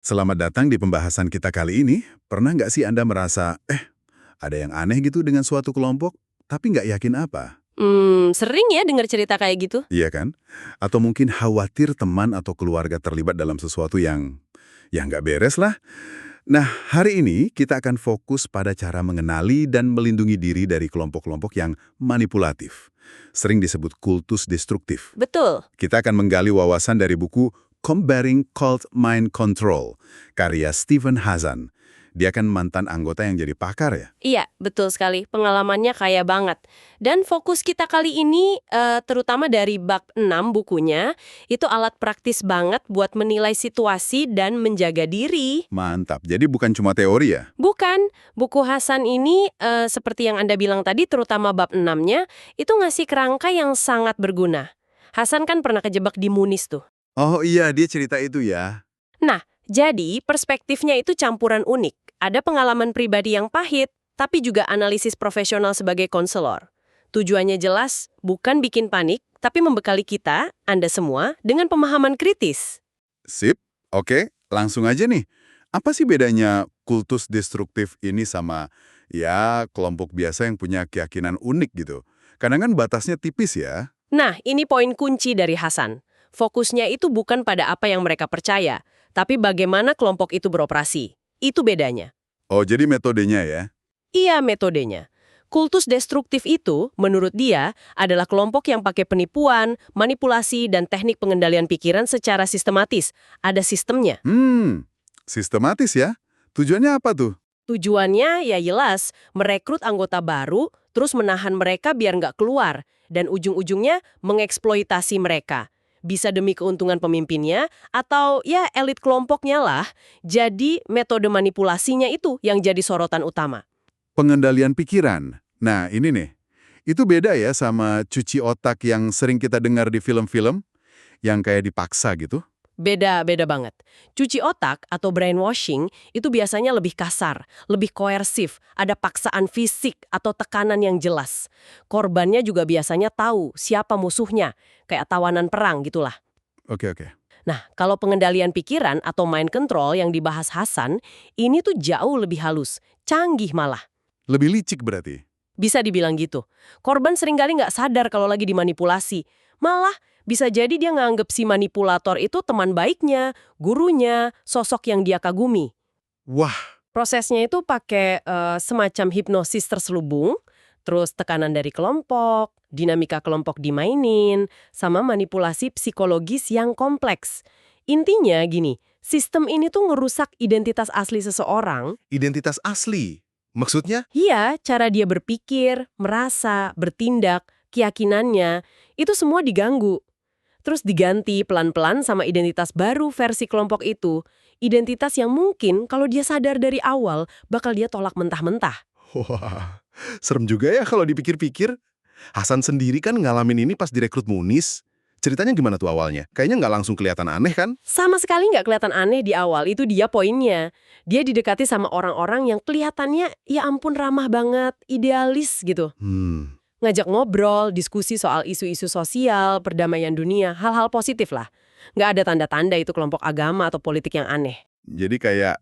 Selamat datang di pembahasan kita kali ini. Pernah nggak sih Anda merasa, ada yang aneh gitu dengan suatu kelompok, tapi nggak yakin apa? Sering ya dengar cerita kayak gitu? Iya kan? Atau mungkin khawatir teman atau keluarga terlibat dalam sesuatu yang nggak beres lah. Nah, hari ini kita akan fokus pada cara mengenali dan melindungi diri dari kelompok-kelompok yang manipulatif. Sering disebut kultus destruktif. Betul. Kita akan menggali wawasan dari buku Combating Cult Mind Control, karya Stephen Hazan. Dia kan mantan anggota yang jadi pakar ya? Iya, betul sekali. Pengalamannya kaya banget. Dan fokus kita kali ini, terutama dari bab 6 bukunya, itu alat praktis banget buat menilai situasi dan menjaga diri. Mantap, jadi bukan cuma teori ya? Bukan, buku Hasan ini, seperti yang Anda bilang tadi, terutama bab 6-nya, itu ngasih kerangka yang sangat berguna. Hasan kan pernah kejebak di Munis tuh. Oh iya, dia cerita itu ya. Nah, jadi perspektifnya itu campuran unik. Ada pengalaman pribadi yang pahit, tapi juga analisis profesional sebagai konselor. Tujuannya jelas, bukan bikin panik, tapi membekali kita, Anda semua, dengan pemahaman kritis. Sip, oke, langsung aja nih. Apa sih bedanya kultus destruktif ini sama, ya, kelompok biasa yang punya keyakinan unik gitu? Kadang kan batasnya tipis ya. Nah, ini poin kunci dari Hasan. Fokusnya itu bukan pada apa yang mereka percaya, tapi bagaimana kelompok itu beroperasi. Itu bedanya. Oh, jadi metodenya ya? Iya, metodenya. Kultus destruktif itu, menurut dia, adalah kelompok yang pakai penipuan, manipulasi, dan teknik pengendalian pikiran secara sistematis. Ada sistemnya. Sistematis ya? Tujuannya apa tuh? Tujuannya ya jelas, merekrut anggota baru, terus menahan mereka biar nggak keluar, dan ujung-ujungnya mengeksploitasi mereka. Bisa demi keuntungan pemimpinnya, atau ya elit kelompoknya lah. Jadi metode manipulasinya itu yang jadi sorotan utama. Pengendalian pikiran. Nah, ini nih. Itu beda ya sama cuci otak yang sering kita dengar di film-film, yang kayak dipaksa gitu. Beda banget. Cuci otak atau brainwashing itu biasanya lebih kasar, lebih koersif, ada paksaan fisik atau tekanan yang jelas. Korbannya juga biasanya tahu siapa musuhnya, kayak tawanan perang gitulah. Oke. Nah, kalau pengendalian pikiran atau mind control yang dibahas Hasan, ini tuh jauh lebih halus, canggih malah. Lebih licik berarti. Bisa dibilang gitu. Korban seringkali nggak sadar kalau lagi dimanipulasi. Malah, bisa jadi dia nganggep si manipulator itu teman baiknya, gurunya, sosok yang dia kagumi. Wah, Prosesnya itu pakai semacam hipnosis terselubung, terus tekanan dari kelompok, dinamika kelompok dimainin, sama manipulasi psikologis yang kompleks. Intinya gini, sistem ini tuh ngerusak identitas asli seseorang. identitas asli. Maksudnya? Iya, cara dia berpikir, merasa, bertindak, keyakinannya, itu semua diganggu. Terus diganti pelan-pelan sama identitas baru versi kelompok itu. Identitas yang mungkin kalau dia sadar dari awal, bakal dia tolak mentah-mentah. Wah, serem juga ya kalau dipikir-pikir. Hasan sendiri kan ngalamin ini pas direkrut Munis. Ceritanya gimana tuh awalnya? Kayaknya nggak langsung kelihatan aneh kan? Sama sekali nggak kelihatan aneh di awal, itu dia poinnya. Dia didekati sama orang-orang yang kelihatannya, ya ampun ramah banget, idealis gitu. Ngajak ngobrol, diskusi soal isu-isu sosial, perdamaian dunia, hal-hal positif lah. Nggak ada tanda-tanda itu kelompok agama atau politik yang aneh. Jadi kayak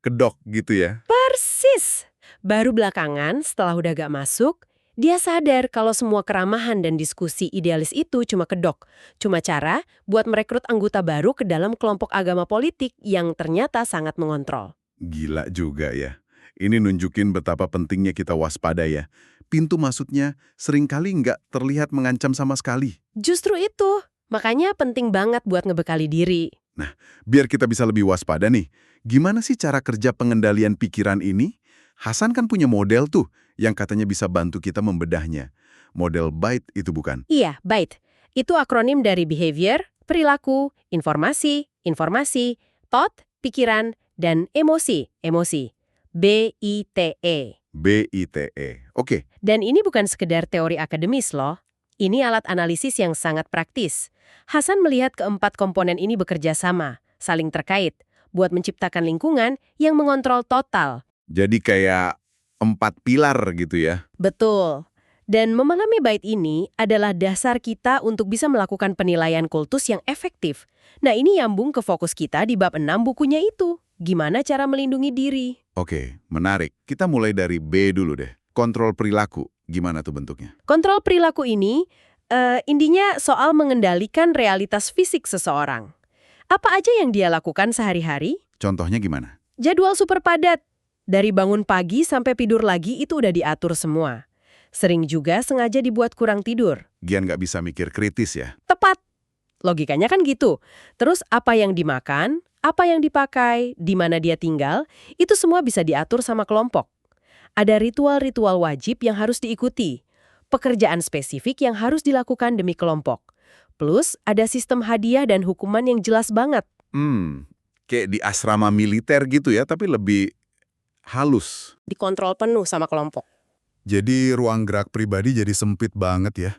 kedok gitu ya. Persis! Baru belakangan, setelah udah gak masuk, dia sadar kalau semua keramahan dan diskusi idealis itu cuma kedok. Cuma cara buat merekrut anggota baru ke dalam kelompok agama politik yang ternyata sangat mengontrol. Gila juga ya. Ini nunjukin betapa pentingnya kita waspada ya. Pintu masuknya seringkali nggak terlihat mengancam sama sekali. Justru itu, makanya penting banget buat ngebekali diri. Biar kita bisa lebih waspada nih, gimana sih cara kerja pengendalian pikiran ini? Hasan kan punya model tuh, yang katanya bisa bantu kita membedahnya. Model BITE itu bukan? Iya, BITE. Itu akronim dari behavior, perilaku, informasi, thought, pikiran, dan emosi. BITE. BITE. Oke, Dan ini bukan sekedar teori akademis loh. Ini alat analisis yang sangat praktis. Hasan melihat keempat komponen ini bekerja sama, saling terkait, buat menciptakan lingkungan yang mengontrol total. jadi kayak 4 pilar gitu ya. Betul. Dan memahami bait ini adalah dasar kita untuk bisa melakukan penilaian kultus yang efektif. Nah, ini nyambung ke fokus kita di bab 6 bukunya itu. Gimana cara melindungi diri? Oke, menarik. Kita mulai dari B dulu deh. Kontrol perilaku. Gimana tuh bentuknya? Kontrol perilaku ini, intinya soal mengendalikan realitas fisik seseorang. Apa aja yang dia lakukan sehari-hari? Contohnya gimana? Jadwal super padat. Dari bangun pagi sampai tidur lagi itu udah diatur semua. Sering juga sengaja dibuat kurang tidur. Gian nggak bisa mikir kritis ya? Tepat. Logikanya kan gitu. Terus apa yang dimakan, apa yang dipakai, di mana dia tinggal, itu semua bisa diatur sama kelompok. Ada ritual-ritual wajib yang harus diikuti. Pekerjaan spesifik yang harus dilakukan demi kelompok. Plus ada sistem hadiah dan hukuman yang jelas banget. Kayak di asrama militer gitu ya, tapi lebih halus. Dikontrol penuh sama kelompok. Jadi ruang gerak pribadi jadi sempit banget ya.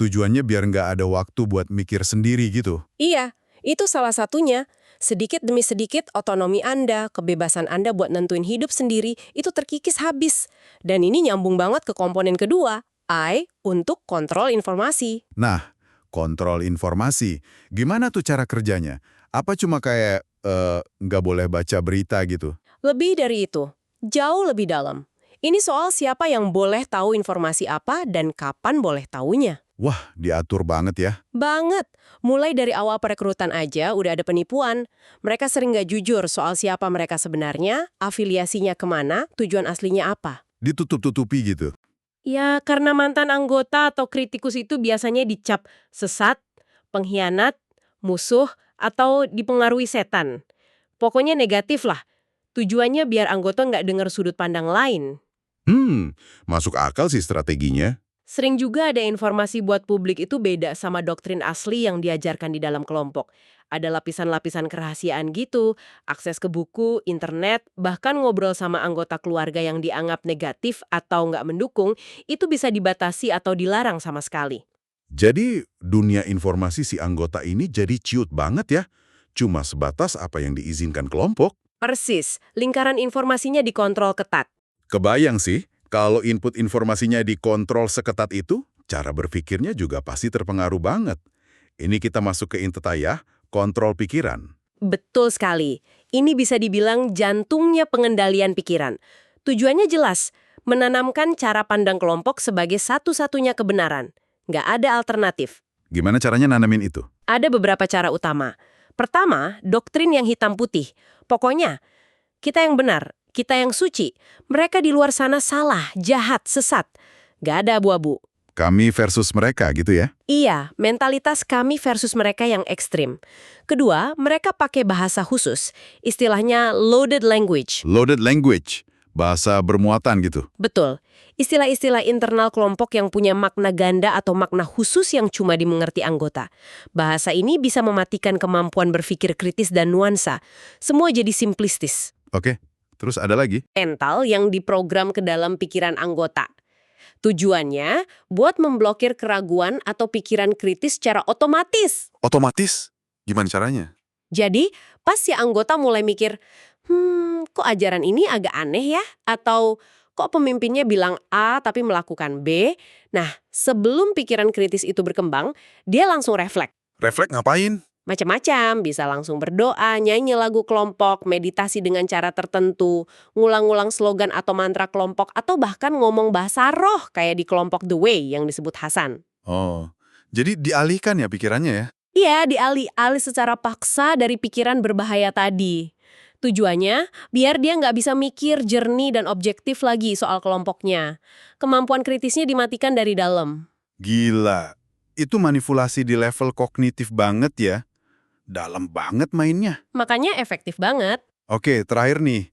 Tujuannya biar nggak ada waktu buat mikir sendiri gitu. Iya, itu salah satunya. Sedikit demi sedikit otonomi Anda, kebebasan Anda buat nentuin hidup sendiri, itu terkikis habis. Dan ini nyambung banget ke komponen kedua, I, untuk kontrol informasi. Nah, kontrol informasi. Gimana tuh cara kerjanya? Apa cuma kayak nggak boleh baca berita gitu? Lebih dari itu, jauh lebih dalam. Ini soal siapa yang boleh tahu informasi apa dan kapan boleh tahunya. Wah, diatur banget ya. Banget. Mulai dari awal perekrutan aja udah ada penipuan. Mereka sering nggak jujur soal siapa mereka sebenarnya, afiliasinya kemana, tujuan aslinya apa. Ditutup-tutupi gitu. Ya, karena mantan anggota atau kritikus itu biasanya dicap sesat, pengkhianat, musuh, atau dipengaruhi setan. Pokoknya negatif lah. Tujuannya biar anggota nggak dengar sudut pandang lain. Masuk akal sih strateginya. Sering juga ada informasi buat publik itu beda sama doktrin asli yang diajarkan di dalam kelompok. Ada lapisan-lapisan kerahasiaan gitu, akses ke buku, internet, bahkan ngobrol sama anggota keluarga yang dianggap negatif atau nggak mendukung, itu bisa dibatasi atau dilarang sama sekali. Jadi dunia informasi si anggota ini jadi ciut banget ya. Cuma sebatas apa yang diizinkan kelompok. Persis, lingkaran informasinya dikontrol ketat. Kebayang sih, kalau input informasinya dikontrol seketat itu, cara berpikirnya juga pasti terpengaruh banget. Ini kita masuk ke intetayah, kontrol pikiran. Betul sekali. Ini bisa dibilang jantungnya pengendalian pikiran. Tujuannya jelas, menanamkan cara pandang kelompok sebagai satu-satunya kebenaran. Nggak ada alternatif. Gimana caranya nanamin itu? Ada beberapa cara utama. Pertama, doktrin yang hitam putih. Pokoknya, kita yang benar, kita yang suci. Mereka di luar sana salah, jahat, sesat. Nggak ada abu-abu. Kami versus mereka gitu ya? Iya, mentalitas kami versus mereka yang ekstrim. Kedua, mereka pakai bahasa khusus. Istilahnya loaded language. Loaded language, bahasa bermuatan gitu. Betul. Istilah-istilah internal kelompok yang punya makna ganda atau makna khusus yang cuma dimengerti anggota. Bahasa ini bisa mematikan kemampuan berpikir kritis dan nuansa. Semua jadi simplistis. Oke, terus ada lagi? Mental yang diprogram ke dalam pikiran anggota. Tujuannya buat memblokir keraguan atau pikiran kritis secara otomatis. Otomatis? Gimana caranya? Jadi, pas si anggota mulai mikir, kok ajaran ini agak aneh ya? Atau kok pemimpinnya bilang A tapi melakukan B? Nah, sebelum pikiran kritis itu berkembang, dia langsung refleks. Refleks ngapain? Macam-macam, bisa langsung berdoa, nyanyi lagu kelompok, meditasi dengan cara tertentu, ngulang-ngulang slogan atau mantra kelompok, atau bahkan ngomong bahasa roh kayak di kelompok The Way yang disebut Hasan. Oh, jadi dialihkan ya pikirannya ya? Iya, dialih-alih secara paksa dari pikiran berbahaya tadi. Tujuannya, biar dia nggak bisa mikir jernih dan objektif lagi soal kelompoknya. Kemampuan kritisnya dimatikan dari dalam. Gila, itu manipulasi di level kognitif banget ya? Dalam banget mainnya. Makanya efektif banget. Oke, terakhir nih,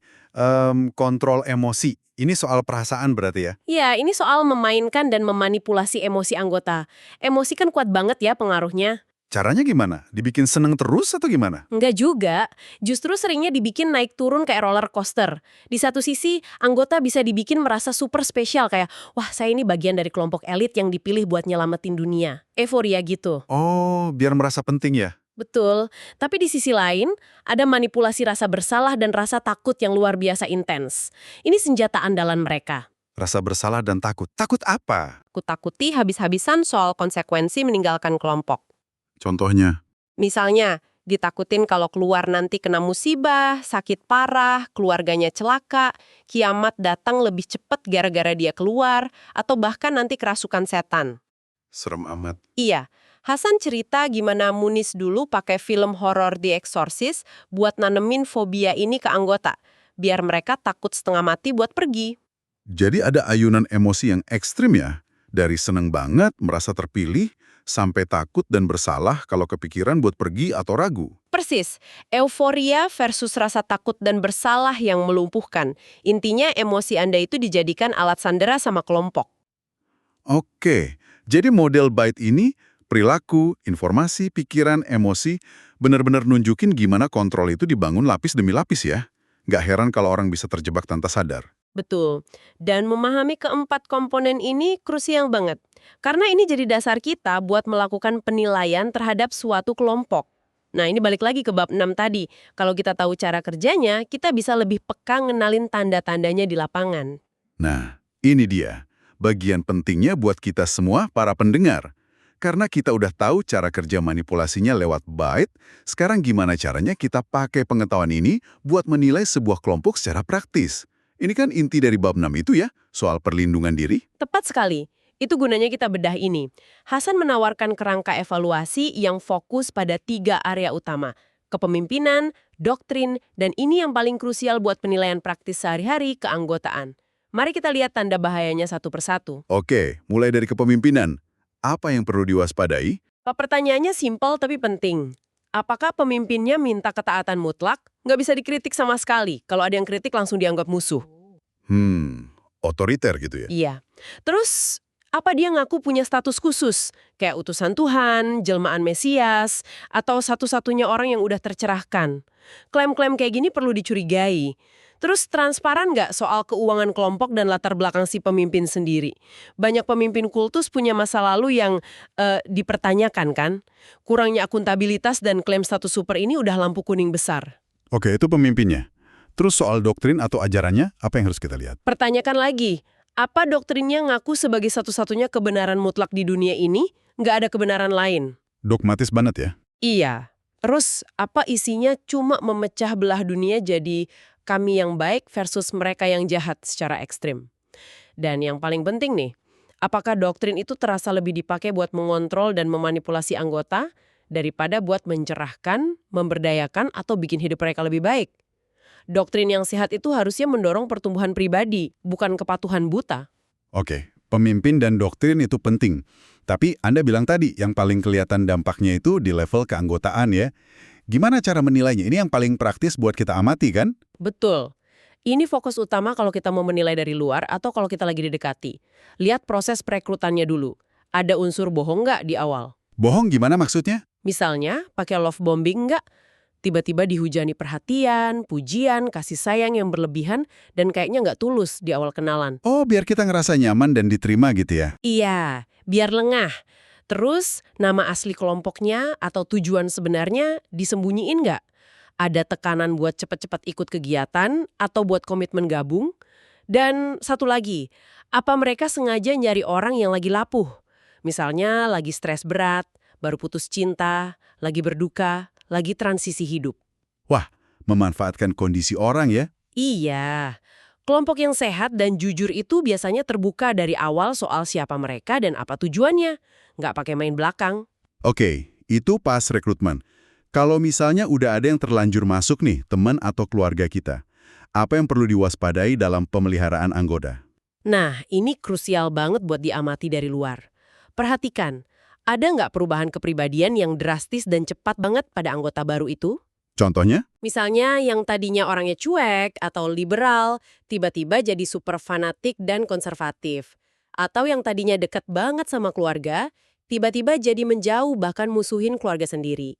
kontrol emosi. Ini soal perasaan berarti ya? Ya, ini soal memainkan dan memanipulasi emosi anggota. Emosi kan kuat banget ya pengaruhnya. Caranya gimana? Dibikin seneng terus atau gimana? Enggak juga, justru seringnya dibikin naik turun kayak roller coaster. Di satu sisi, anggota bisa dibikin merasa super spesial kayak, wah saya ini bagian dari kelompok elit yang dipilih buat nyelamatin dunia. Euforia gitu. Oh, biar merasa penting ya? Betul, tapi di sisi lain, ada manipulasi rasa bersalah dan rasa takut yang luar biasa intens. Ini senjata andalan mereka. Rasa bersalah dan takut. Takut apa? Takut-takuti habis-habisan soal konsekuensi meninggalkan kelompok. Contohnya? Misalnya, ditakutin kalau keluar nanti kena musibah, sakit parah, keluarganya celaka, kiamat datang lebih cepat gara-gara dia keluar, atau bahkan nanti kerasukan setan. Serem amat. Iya, Hasan cerita gimana Munis dulu pakai film horor The Exorcist buat nanemin fobia ini ke anggota, biar mereka takut setengah mati buat pergi. Jadi ada ayunan emosi yang ekstrim ya? Dari seneng banget, merasa terpilih, sampai takut dan bersalah kalau kepikiran buat pergi atau ragu. Persis, euforia versus rasa takut dan bersalah yang melumpuhkan. Intinya emosi Anda itu dijadikan alat sandera sama kelompok. Oke, jadi model bait ini, perilaku, informasi, pikiran, emosi, benar-benar nunjukin gimana kontrol itu dibangun lapis demi lapis ya. Nggak heran kalau orang bisa terjebak tanpa sadar. Betul. Dan memahami keempat komponen ini krusial banget. Karena ini jadi dasar kita buat melakukan penilaian terhadap suatu kelompok. Nah, ini balik lagi ke bab 6 tadi. Kalau kita tahu cara kerjanya, kita bisa lebih peka ngenalin tanda-tandanya di lapangan. Nah, ini dia. Bagian pentingnya buat kita semua para pendengar. Karena kita udah tahu cara kerja manipulasinya lewat bait, sekarang gimana caranya kita pakai pengetahuan ini buat menilai sebuah kelompok secara praktis. Ini kan inti dari bab 6 itu ya, soal perlindungan diri. Tepat sekali. Itu gunanya kita bedah ini. Hasan menawarkan kerangka evaluasi yang fokus pada 3 area utama. Kepemimpinan, doktrin, dan ini yang paling krusial buat penilaian praktis sehari-hari keanggotaan. Mari kita lihat tanda bahayanya satu persatu. Oke, mulai dari kepemimpinan. Apa yang perlu diwaspadai? Pertanyaannya simpel tapi penting. Apakah pemimpinnya minta ketaatan mutlak? Nggak bisa dikritik sama sekali. Kalau ada yang kritik langsung dianggap musuh. Otoriter gitu ya? Iya. Terus, apa dia ngaku punya status khusus? Kayak utusan Tuhan, jelmaan Mesias, atau satu-satunya orang yang udah tercerahkan? Klaim-klaim kayak gini perlu dicurigai. Terus transparan nggak soal keuangan kelompok dan latar belakang si pemimpin sendiri? Banyak pemimpin kultus punya masa lalu yang dipertanyakan kan? Kurangnya akuntabilitas dan klaim status super ini udah lampu kuning besar. Oke, itu pemimpinnya. Terus soal doktrin atau ajarannya, apa yang harus kita lihat? Pertanyakan lagi, apa doktrinnya ngaku sebagai satu-satunya kebenaran mutlak di dunia ini? Nggak ada kebenaran lain. Dogmatis banget ya? Iya. Terus, apa isinya cuma memecah belah dunia jadi kami yang baik versus mereka yang jahat secara ekstrim. Dan yang paling penting nih, apakah doktrin itu terasa lebih dipakai buat mengontrol dan memanipulasi anggota daripada buat mencerahkan, memberdayakan, atau bikin hidup mereka lebih baik? Doktrin yang sehat itu harusnya mendorong pertumbuhan pribadi, bukan kepatuhan buta. Oke, pemimpin dan doktrin itu penting. Tapi Anda bilang tadi, yang paling kelihatan dampaknya itu di level keanggotaan ya. Gimana cara menilainya? Ini yang paling praktis buat kita amati kan? Betul. Ini fokus utama kalau kita mau menilai dari luar atau kalau kita lagi didekati. Lihat proses perekrutannya dulu. Ada unsur bohong nggak di awal? Bohong gimana maksudnya? Misalnya, pakai love bombing nggak? Tiba-tiba dihujani perhatian, pujian, kasih sayang yang berlebihan, dan kayaknya nggak tulus di awal kenalan. Oh, biar kita ngerasa nyaman dan diterima gitu ya? Iya, biar lengah. Terus, nama asli kelompoknya atau tujuan sebenarnya disembunyiin nggak? Ada tekanan buat cepat-cepat ikut kegiatan atau buat komitmen gabung? Dan satu lagi, apa mereka sengaja nyari orang yang lagi lapuh? Misalnya lagi stres berat, baru putus cinta, lagi berduka, lagi transisi hidup. Wah, memanfaatkan kondisi orang ya? Iya. Kelompok yang sehat dan jujur itu biasanya terbuka dari awal soal siapa mereka dan apa tujuannya. Nggak pakai main belakang. Oke, itu pas rekrutmen. Kalau misalnya udah ada yang terlanjur masuk nih, teman atau keluarga kita, apa yang perlu diwaspadai dalam pemeliharaan anggota? Nah, ini krusial banget buat diamati dari luar. Perhatikan, ada nggak perubahan kepribadian yang drastis dan cepat banget pada anggota baru itu? Contohnya? Misalnya yang tadinya orangnya cuek atau liberal, tiba-tiba jadi super fanatik dan konservatif. Atau yang tadinya dekat banget sama keluarga, tiba-tiba jadi menjauh bahkan musuhin keluarga sendiri.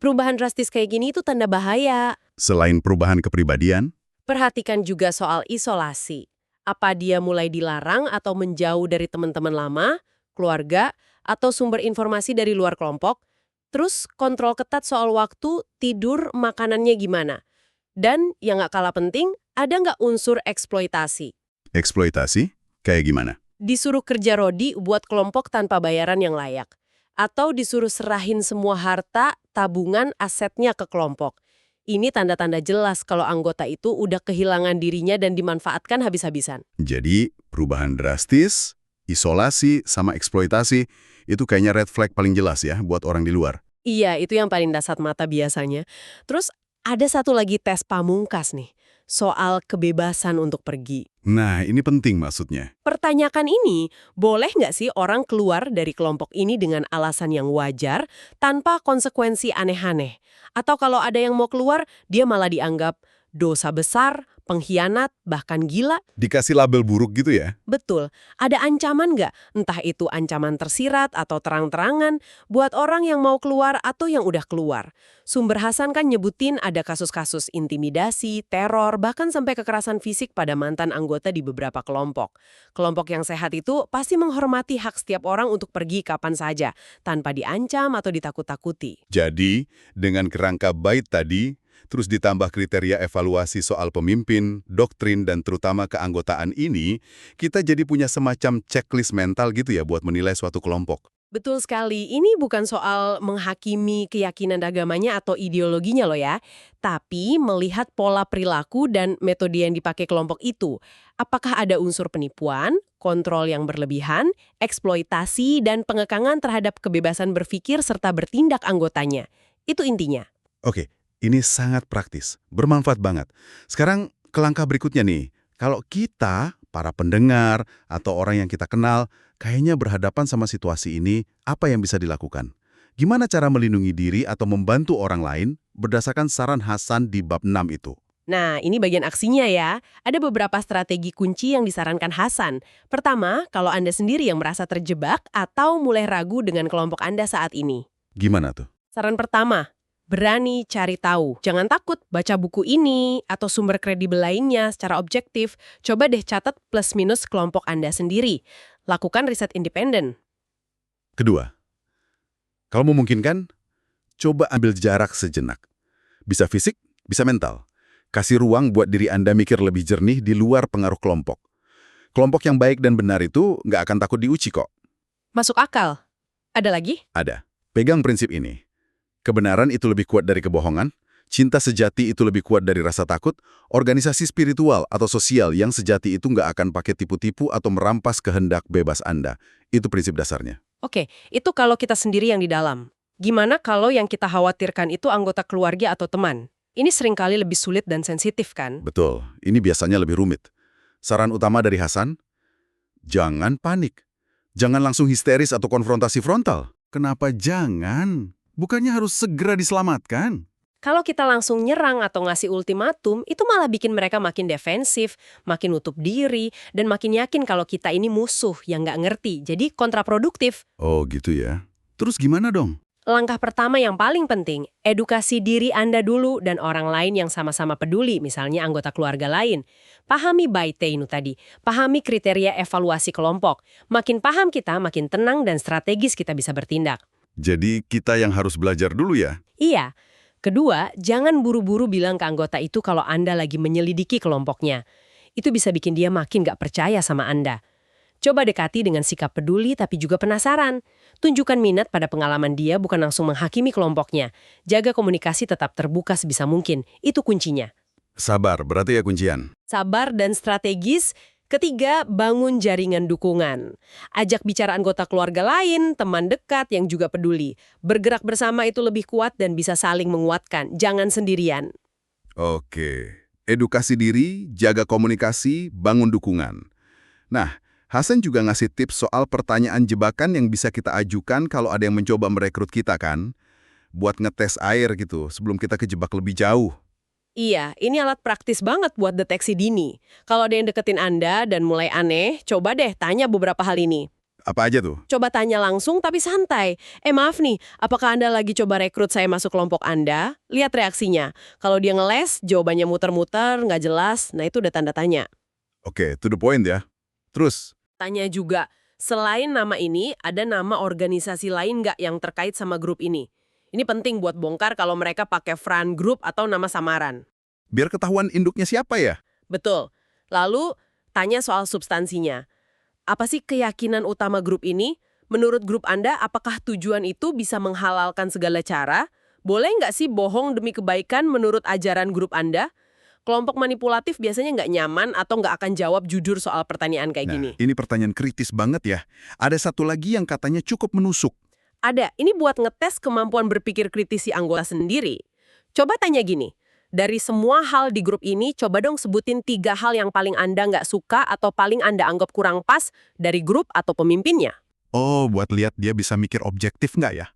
Perubahan drastis kayak gini itu tanda bahaya. Selain perubahan kepribadian, Perhatikan juga soal isolasi. Apa dia mulai dilarang atau menjauh dari teman-teman lama, keluarga, atau sumber informasi dari luar kelompok? Terus kontrol ketat soal waktu, tidur, makanannya gimana? Dan yang nggak kalah penting, ada nggak unsur eksploitasi? eksploitasi, Kayak gimana? Disuruh kerja rodi buat kelompok tanpa bayaran yang layak. Atau disuruh serahin semua harta, tabungan, asetnya ke kelompok. Ini tanda-tanda jelas kalau anggota itu udah kehilangan dirinya dan dimanfaatkan habis-habisan. Jadi, perubahan drastis, isolasi, sama eksploitasi, itu kayaknya red flag paling jelas ya buat orang di luar. Iya, itu yang paling dasar mata biasanya. Terus ada satu lagi tes pamungkas nih, soal kebebasan untuk pergi. Nah, ini penting maksudnya. Pertanyakan ini, boleh nggak sih orang keluar dari kelompok ini dengan alasan yang wajar, tanpa konsekuensi aneh-aneh? Atau kalau ada yang mau keluar, dia malah dianggap dosa besar, pengkhianat, bahkan gila? Dikasih label buruk gitu ya? Betul. Ada ancaman nggak? Entah itu ancaman tersirat atau terang-terangan buat orang yang mau keluar atau yang udah keluar. Sumber Hasan kan nyebutin ada kasus-kasus intimidasi, teror, bahkan sampai kekerasan fisik pada mantan anggota di beberapa kelompok. Kelompok yang sehat itu pasti menghormati hak setiap orang untuk pergi kapan saja, tanpa diancam atau ditakut-takuti. Jadi, dengan kerangka bait tadi, terus ditambah kriteria evaluasi soal pemimpin, doktrin, dan terutama keanggotaan ini, kita jadi punya semacam checklist mental gitu ya buat menilai suatu kelompok. Betul sekali, ini bukan soal menghakimi keyakinan agamanya atau ideologinya loh ya, tapi melihat pola perilaku dan metode yang dipakai kelompok itu. Apakah ada unsur penipuan, kontrol yang berlebihan, eksploitasi, dan pengekangan terhadap kebebasan berpikir serta bertindak anggotanya. Itu intinya. Oke, ini sangat praktis, bermanfaat banget. Sekarang ke langkah berikutnya nih. Kalau kita, para pendengar, atau orang yang kita kenal, kayaknya berhadapan sama situasi ini, apa yang bisa dilakukan? Gimana cara melindungi diri atau membantu orang lain berdasarkan saran Hasan di bab 6 itu? Nah, ini bagian aksinya ya. Ada beberapa strategi kunci yang disarankan Hasan. Pertama, kalau Anda sendiri yang merasa terjebak atau mulai ragu dengan kelompok Anda saat ini. Gimana tuh? Saran pertama, berani cari tahu. Jangan takut baca buku ini atau sumber kredibel lainnya secara objektif. Coba deh catat plus minus kelompok Anda sendiri. Lakukan riset independen. Kedua, kalau memungkinkan, coba ambil jarak sejenak. Bisa fisik, bisa mental. Kasih ruang buat diri Anda mikir lebih jernih di luar pengaruh kelompok. Kelompok yang baik dan benar itu nggak akan takut diuji kok. Masuk akal. Ada lagi? Ada. Pegang prinsip ini. Kebenaran itu lebih kuat dari kebohongan, cinta sejati itu lebih kuat dari rasa takut, organisasi spiritual atau sosial yang sejati itu nggak akan pakai tipu-tipu atau merampas kehendak bebas Anda. Itu prinsip dasarnya. Oke, itu kalau kita sendiri yang di dalam. Gimana kalau yang kita khawatirkan itu anggota keluarga atau teman? Ini seringkali lebih sulit dan sensitif kan? Betul, ini biasanya lebih rumit. Saran utama dari Hasan, jangan panik. Jangan langsung histeris atau konfrontasi frontal. Kenapa jangan? Bukannya harus segera diselamatkan? Kalau kita langsung nyerang atau ngasih ultimatum, itu malah bikin mereka makin defensif, makin nutup diri, dan makin yakin kalau kita ini musuh yang nggak ngerti. Jadi kontraproduktif. Oh gitu ya. Terus gimana dong? Langkah pertama yang paling penting, edukasi diri Anda dulu dan orang lain yang sama-sama peduli, misalnya anggota keluarga lain. Pahami Baiteinu tadi, pahami kriteria evaluasi kelompok. Makin paham kita, makin tenang dan strategis kita bisa bertindak. Jadi kita yang harus belajar dulu ya? Iya. Kedua, jangan buru-buru bilang ke anggota itu kalau Anda lagi menyelidiki kelompoknya. Itu bisa bikin dia makin gak percaya sama Anda. Coba dekati dengan sikap peduli tapi juga penasaran. Tunjukkan minat pada pengalaman dia, bukan langsung menghakimi kelompoknya. Jaga komunikasi tetap terbuka sebisa mungkin. Itu kuncinya. Sabar, berarti ya kuncian. Sabar dan strategis. Ketiga, bangun jaringan dukungan. Ajak bicara anggota keluarga lain, teman dekat yang juga peduli. Bergerak bersama itu lebih kuat dan bisa saling menguatkan. Jangan sendirian. Oke. Edukasi diri, jaga komunikasi, bangun dukungan. Nah, Hasan juga ngasih tips soal pertanyaan jebakan yang bisa kita ajukan kalau ada yang mencoba merekrut kita kan. Buat ngetes air gitu, sebelum kita kejebak lebih jauh. Iya, ini alat praktis banget buat deteksi dini. Kalau ada yang deketin Anda dan mulai aneh, coba deh tanya beberapa hal ini. Apa aja tuh? Coba tanya langsung tapi santai. Maaf nih, apakah Anda lagi coba rekrut saya masuk kelompok Anda? Lihat reaksinya. Kalau dia ngeles, jawabannya muter-muter, nggak jelas, nah itu udah tanda tanya. Oke, to the point ya. Terus? Tanya juga, selain nama ini, ada nama organisasi lain nggak yang terkait sama grup ini? Ini penting buat bongkar kalau mereka pakai front group atau nama samaran. Biar ketahuan induknya siapa ya? Betul. Lalu, tanya soal substansinya. Apa sih keyakinan utama grup ini? Menurut grup Anda, apakah tujuan itu bisa menghalalkan segala cara? Boleh nggak sih bohong demi kebaikan menurut ajaran grup Anda? Kelompok manipulatif biasanya nggak nyaman atau nggak akan jawab jujur soal pertanyaan kayak gini. Ini pertanyaan kritis banget ya. Ada satu lagi yang katanya cukup menusuk. Ada, ini buat ngetes kemampuan berpikir kritis si anggota sendiri. Coba tanya gini, dari semua hal di grup ini, coba dong sebutin 3 hal yang paling Anda nggak suka atau paling Anda anggap kurang pas dari grup atau pemimpinnya. Oh, buat lihat dia bisa mikir objektif nggak ya?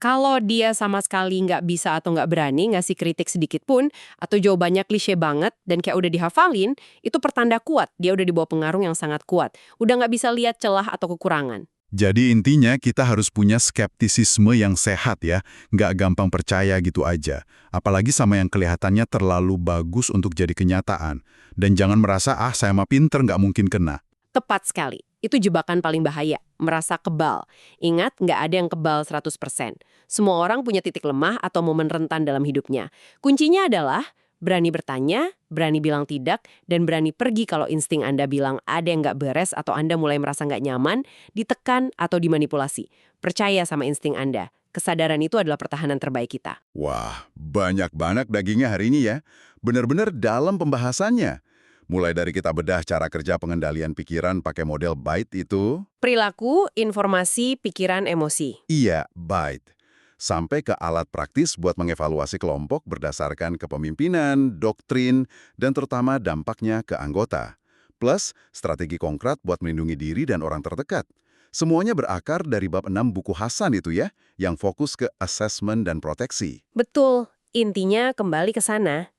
Kalau dia sama sekali nggak bisa atau nggak berani ngasih kritik sedikit pun, atau jawabannya klise banget dan kayak udah dihafalin, itu pertanda kuat, dia udah di bawah pengaruh yang sangat kuat. Udah nggak bisa lihat celah atau kekurangan. Jadi intinya kita harus punya skeptisisme yang sehat ya, nggak gampang percaya gitu aja. Apalagi sama yang kelihatannya terlalu bagus untuk jadi kenyataan. Dan jangan merasa, saya mah pinter nggak mungkin kena. Tepat sekali. Itu jebakan paling bahaya, merasa kebal. Ingat, nggak ada yang kebal 100%. Semua orang punya titik lemah atau momen rentan dalam hidupnya. Kuncinya adalah berani bertanya, berani bilang tidak, dan berani pergi kalau insting Anda bilang ada yang nggak beres atau Anda mulai merasa nggak nyaman, ditekan atau dimanipulasi. Percaya sama insting Anda. Kesadaran itu adalah pertahanan terbaik kita. Wah, banyak banget dagingnya hari ini ya. Benar-benar dalam pembahasannya. Mulai dari kita bedah cara kerja pengendalian pikiran pakai model BITE itu. Perilaku, informasi, pikiran, emosi. Iya, BITE. Sampai ke alat praktis buat mengevaluasi kelompok berdasarkan kepemimpinan, doktrin, dan terutama dampaknya ke anggota. Plus, strategi konkret buat melindungi diri dan orang terdekat. Semuanya berakar dari bab 6 buku Hasan itu ya, yang fokus ke assessment dan proteksi. Betul, intinya kembali ke sana.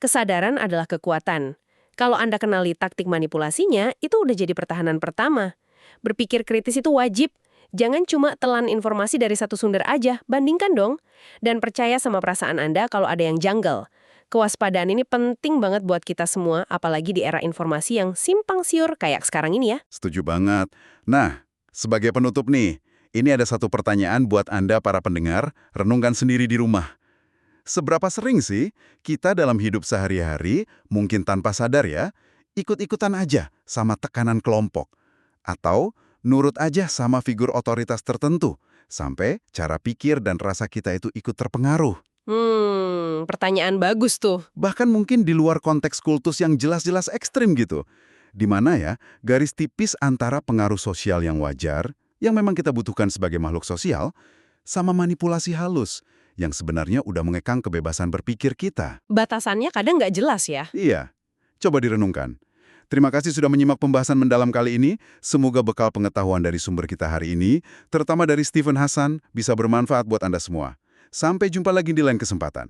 Kesadaran adalah kekuatan. Kalau Anda kenali taktik manipulasinya, itu udah jadi pertahanan pertama. Berpikir kritis itu wajib. Jangan cuma telan informasi dari satu sumber aja, bandingkan dong. Dan percaya sama perasaan Anda kalau ada yang janggal. Kewaspadaan ini penting banget buat kita semua, apalagi di era informasi yang simpang siur kayak sekarang ini ya. Setuju banget. Nah, sebagai penutup nih, ini ada satu pertanyaan buat Anda para pendengar, renungkan sendiri di rumah. Seberapa sering sih kita dalam hidup sehari-hari, mungkin tanpa sadar ya, ikut-ikutan aja sama tekanan kelompok? Atau nurut aja sama figur otoritas tertentu, sampai cara pikir dan rasa kita itu ikut terpengaruh? Pertanyaan bagus tuh. Bahkan mungkin di luar konteks kultus yang jelas-jelas ekstrim gitu. Di mana ya, garis tipis antara pengaruh sosial yang wajar, yang memang kita butuhkan sebagai makhluk sosial, sama manipulasi halus, yang sebenarnya udah mengekang kebebasan berpikir kita. Batasannya kadang nggak jelas ya. Iya, coba direnungkan. Terima kasih sudah menyimak pembahasan mendalam kali ini. Semoga bekal pengetahuan dari sumber kita hari ini, terutama dari Stephen Hasan, bisa bermanfaat buat Anda semua. Sampai jumpa lagi di lain kesempatan.